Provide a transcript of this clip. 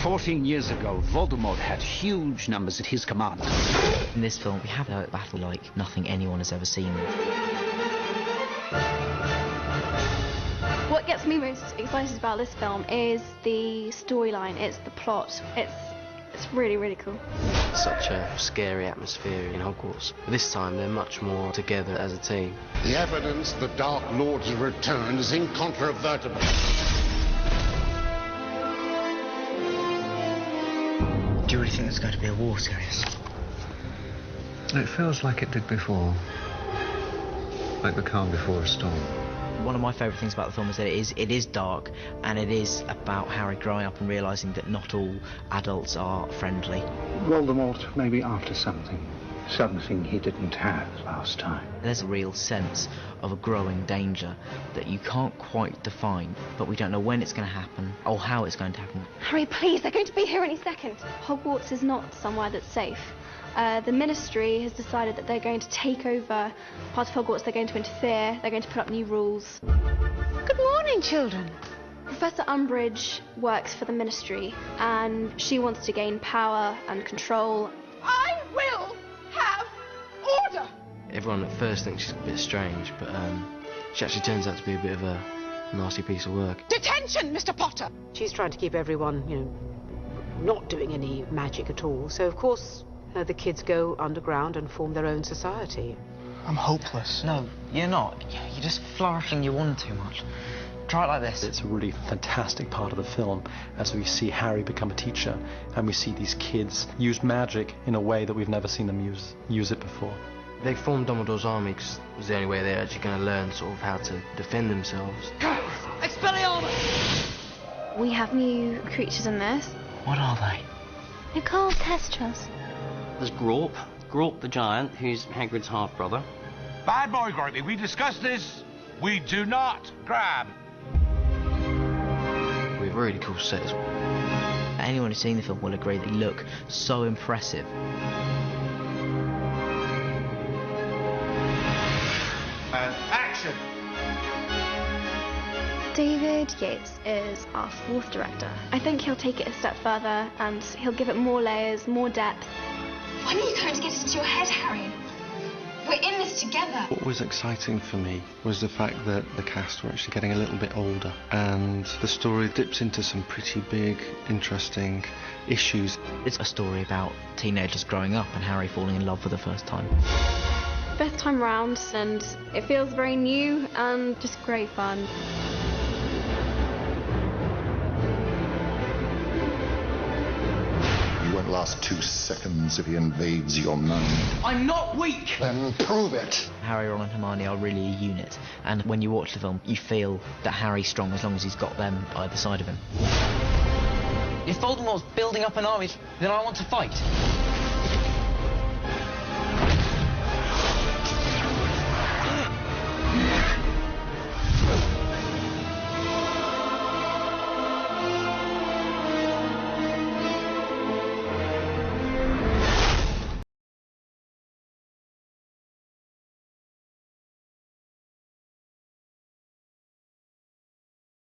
14 years ago, Voldemort had huge numbers at his command. In this film, we have a battle like nothing anyone has ever seen. What gets me most excited about this film is the storyline, it's the plot. It's really, really cool. Such a scary atmosphere in Hogwarts. This time they're much more together as a team. The evidence the Dark Lord's return is incontrovertible. Do you really think there's going to be a war, Sirius? It feels like it did before. Like the calm before a storm. One of my favourite things about the film is that it is dark, and it is about Harry growing up and realising that not all adults are friendly. Voldemort may be after something he didn't have last time. There's a real sense of a growing danger that you can't quite define, but we don't know when it's going to happen or how it's going to happen. Harry, please, they're going to be here any second. Hogwarts is not somewhere that's safe. The Ministry has decided that they're going to take over part of Hogwarts, they're going to interfere, they're going to put up new rules. Good morning, children. Professor Umbridge works for the Ministry, and she wants to gain power and control. I will have order! Everyone at first thinks she's a bit strange, but she actually turns out to be a bit of a nasty piece of work. Detention, Mr. Potter! She's trying to keep everyone, not doing any magic at all, so of course the kids go underground and form their own society. I'm hopeless. No, you're not. You're just flourishing your wand too much. Try it like this. It's a really fantastic part of the film as we see Harry become a teacher and we see these kids use magic in a way that we've never seen them use it before. They formed Dumbledore's army because it was the only way they're actually going to learn sort of how to defend themselves. Expelliarmus! We have new creatures in this. What are they? They're called Testros. There's Grawp the giant, who's Hagrid's half-brother. Bad boy, Gripey, we discussed this. We do not grab. We have really cool sets. Anyone who's seen the film will agree they look so impressive. And action! David Yates is our fourth director. I think he'll take it a step further and he'll give it more layers, more depth. When are you going to get it into your head, Harry? We're in this together. What was exciting for me was the fact that the cast were actually getting a little bit older, and the story dips into some pretty big, interesting issues. It's a story about teenagers growing up and Harry falling in love for the first time. Fifth time round, and it feels very new and just great fun. You won't last 2 seconds if he invades your mind. I'm not weak! Then prove it! Harry, Ron and Hermione are really a unit, and when you watch the film, you feel that Harry's strong as long as he's got them either side of him. If Voldemort's building up an army, then I want to fight.